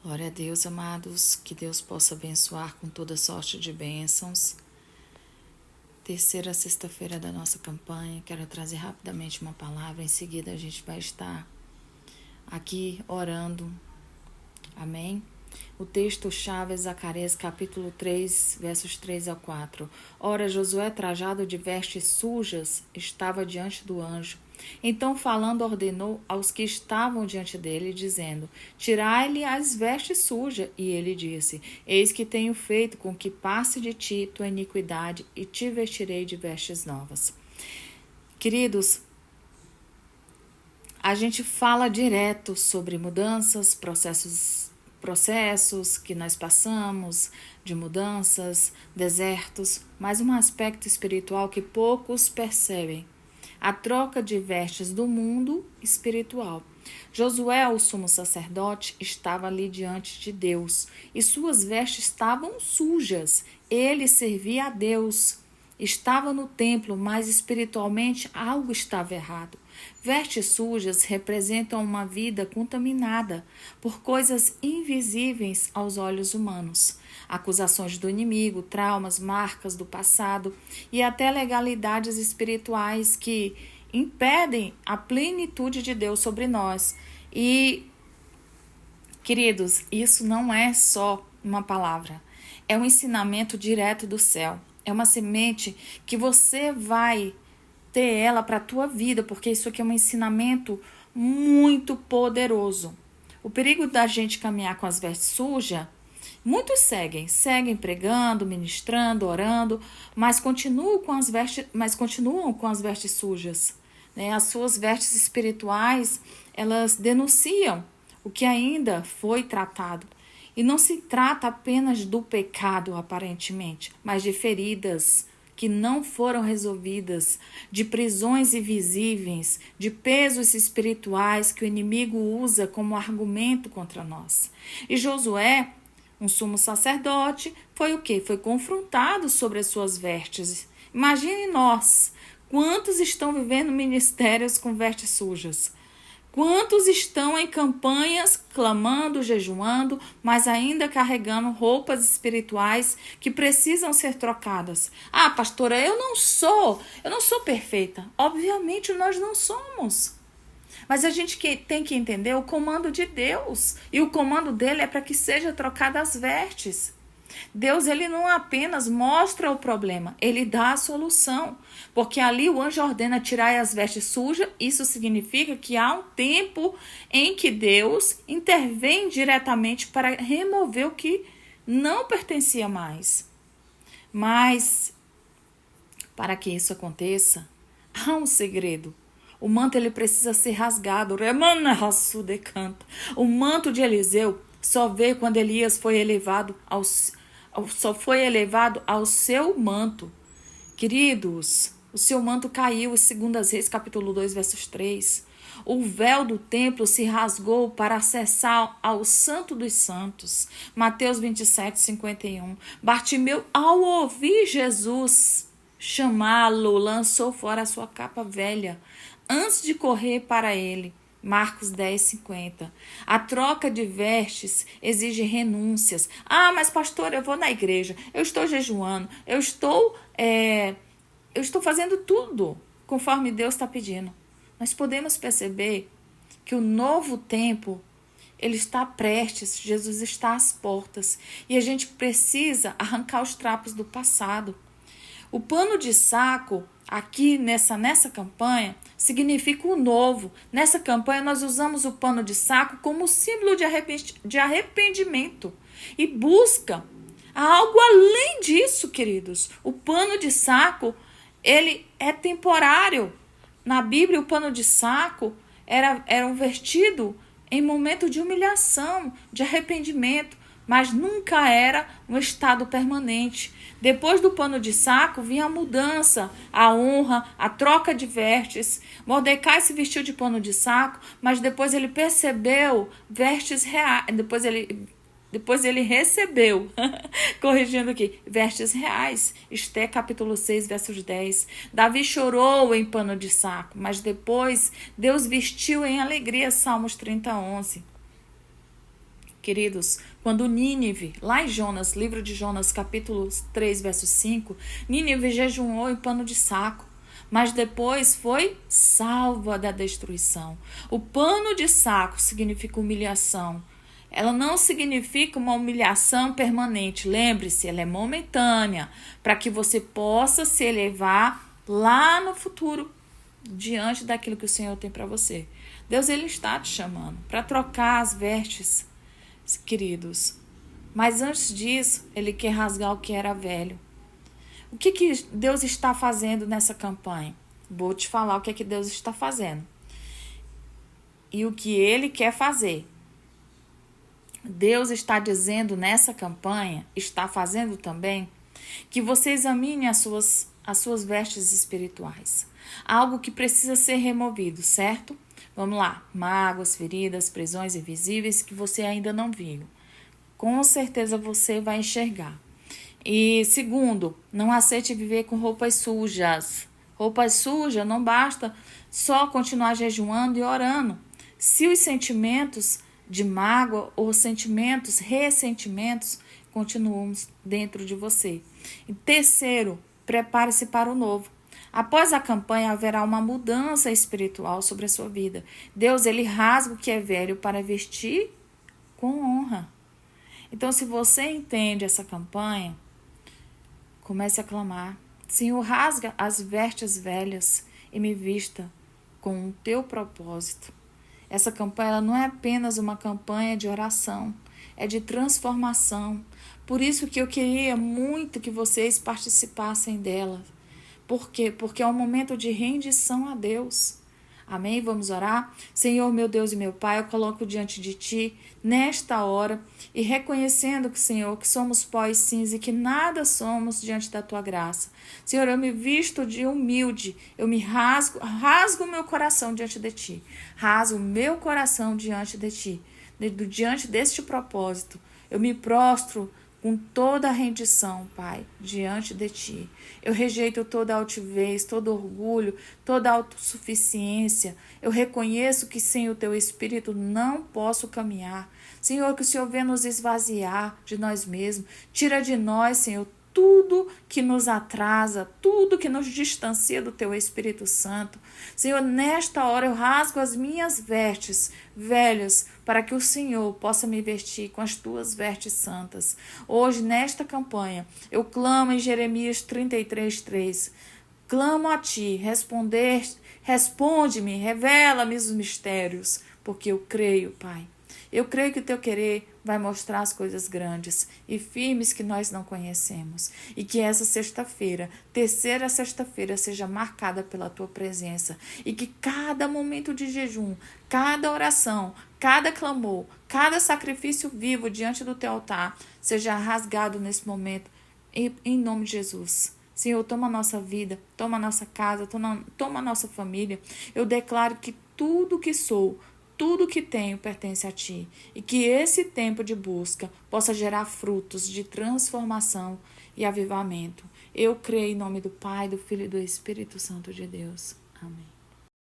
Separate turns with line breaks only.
Glória a Deus, amados, que Deus possa abençoar com toda sorte de bênçãos. Terceira sexta-feira da nossa campanha, quero trazer rapidamente uma palavra, em seguida a gente vai estar aqui orando, amém? O texto-chave é Zacarias capítulo 3, versos 3 a 4. Ora, Josué, trajado de vestes sujas, estava diante do anjo. Então, falando, ordenou aos que estavam diante dele, dizendo: Tirai-lhe as vestes sujas. E ele disse: Eis que tenho feito com que passe de ti tua iniquidade, e te vestirei de vestes novas. Queridos, a gente fala direto sobre mudanças, processos que nós passamos, de mudanças, desertos, mas um aspecto espiritual que poucos percebem: a troca de vestes do mundo espiritual. Josué, o sumo sacerdote, estava ali diante de Deus e suas vestes estavam sujas. Ele servia a Deus. Estava no templo, mas espiritualmente algo estava errado. Vestes sujas representam uma vida contaminada por coisas invisíveis aos olhos humanos. Acusações do inimigo, traumas, marcas do passado e até legalidades espirituais que impedem a plenitude de Deus sobre nós. E, queridos, isso não é só uma palavra, é um ensinamento direto do céu. É uma semente que você vai ter ela para a tua vida, porque isso aqui é um ensinamento muito poderoso. O perigo da gente caminhar com as vestes sujas, muitos seguem pregando, ministrando, orando, mas continuam com as vestes sujas, né? As suas vestes espirituais, elas denunciam o que ainda foi tratado. E não se trata apenas do pecado, aparentemente, mas de feridas que não foram resolvidas, de prisões invisíveis, de pesos espirituais que o inimigo usa como argumento contra nós. E Josué, um sumo sacerdote, foi o quê? Foi confrontado sobre as suas vestes. Imagine nós, quantos estão vivendo ministérios com vestes sujas? Quantos estão em campanhas, clamando, jejuando, mas ainda carregando roupas espirituais que precisam ser trocadas? Ah, pastora, eu não sou perfeita. Obviamente nós não somos. Mas a gente tem que entender o comando de Deus. E o comando dele é para que seja trocada as vestes. Deus, ele não apenas mostra o problema, ele dá a solução. Porque ali o anjo ordena tirar as vestes sujas. Isso significa que há um tempo em que Deus intervém diretamente para remover o que não pertencia mais. Mas, para que isso aconteça, há um segredo. O manto ele precisa ser rasgado. O manto de Eliseu só veio quando Elias foi elevado ao seu manto. Queridos, o seu manto caiu, 2 Reis, capítulo 2, versos 3. O véu do templo se rasgou para acessar ao Santo dos Santos. Mateus 27, 51. Bartimeu, ao ouvir Jesus chamá-lo, lançou fora a sua capa velha, antes de correr para ele. Marcos 10, 50. A troca de vestes exige renúncias. Ah, mas pastor, eu vou na igreja, eu estou jejuando, eu estou fazendo tudo conforme Deus está pedindo. Nós podemos perceber que o novo tempo, ele está prestes, Jesus está às portas. E a gente precisa arrancar os trapos do passado. O pano de saco, aqui nessa campanha, significa o novo. Nessa campanha, nós usamos o pano de saco como símbolo de arrependimento e busca. Há algo além disso, queridos. O pano de saco, ele é temporário. Na Bíblia, o pano de saco era um vestido em momento de humilhação, de arrependimento, mas nunca era um estado permanente. Depois do pano de saco vinha a mudança, a honra, a troca de vestes. Mordecai se vestiu de pano de saco, mas depois ele percebeu vestes reais. Depois ele recebeu, corrigindo aqui, vestes reais. Esté capítulo 6, versos 10. Davi chorou em pano de saco, mas depois Deus vestiu em alegria, Salmos 30, 11. Queridos, quando Nínive, lá em Jonas, livro de Jonas, capítulo 3, verso 5, Nínive jejuou em pano de saco, mas depois foi salva da destruição. O pano de saco significa humilhação. Ela não significa uma humilhação permanente. Lembre-se, ela é momentânea, para que você possa se elevar lá no futuro, diante daquilo que o Senhor tem para você. Deus, Ele está te chamando para trocar as vestes, queridos. Mas antes disso, Ele quer rasgar o que era velho. O que Deus está fazendo nessa campanha? Vou te falar o que Deus está fazendo. E o que Ele quer fazer. Deus está dizendo nessa campanha, está fazendo também, que você examine as suas vestes espirituais. Algo que precisa ser removido, certo? Vamos lá. Mágoas, feridas, prisões invisíveis que você ainda não viu. Com certeza você vai enxergar. E segundo, não aceite viver com roupas sujas. Roupas sujas não basta só continuar jejuando e orando. Se os sentimentos de mágoa ou ressentimentos continuam dentro de você. E terceiro, prepare-se para o novo. Após a campanha, haverá uma mudança espiritual sobre a sua vida. Deus, Ele rasga o que é velho para vestir com honra. Então, se você entende essa campanha, comece a clamar. Senhor, rasga as vestes velhas e me vista com o teu propósito. Essa campanha ela não é apenas uma campanha de oração, é de transformação. Por isso que eu queria muito que vocês participassem dela. Por quê? Porque é um momento de rendição a Deus. Amém? Vamos orar? Senhor, meu Deus e meu Pai, eu coloco diante de Ti nesta hora e reconhecendo que, Senhor, que somos pó e cinza e que nada somos diante da Tua graça. Senhor, eu me visto de humilde, eu me rasgo o meu coração diante de Ti. Rasgo o meu coração diante de Ti, diante deste propósito. Eu me prostro com toda a rendição, Pai, diante de Ti. Eu rejeito toda altivez, todo orgulho, toda autossuficiência. Eu reconheço que sem o Teu Espírito não posso caminhar. Senhor, que o Senhor venha nos esvaziar de nós mesmos. Tira de nós, Senhor, tudo que nos atrasa, tudo que nos distancia do Teu Espírito Santo. Senhor, nesta hora eu rasgo as minhas vestes velhas para que o Senhor possa me vestir com as Tuas vestes santas. Hoje, nesta campanha, eu clamo em Jeremias 33:3. Clamo a Ti, responde-me, revela-me os mistérios, porque eu creio, Pai. Eu creio que o Teu querer vai mostrar as coisas grandes e firmes que nós não conhecemos. E que essa sexta-feira, terceira sexta-feira, seja marcada pela Tua presença. E que cada momento de jejum, cada oração, cada clamor, cada sacrifício vivo diante do Teu altar seja rasgado nesse momento, em nome de Jesus. Senhor, toma a nossa vida, toma a nossa casa, toma a nossa família. Eu declaro que tudo que sou, tudo que tenho pertence a Ti e que esse tempo de busca possa gerar frutos de transformação e avivamento. Eu creio em nome do Pai, do Filho e do Espírito Santo de Deus. Amém.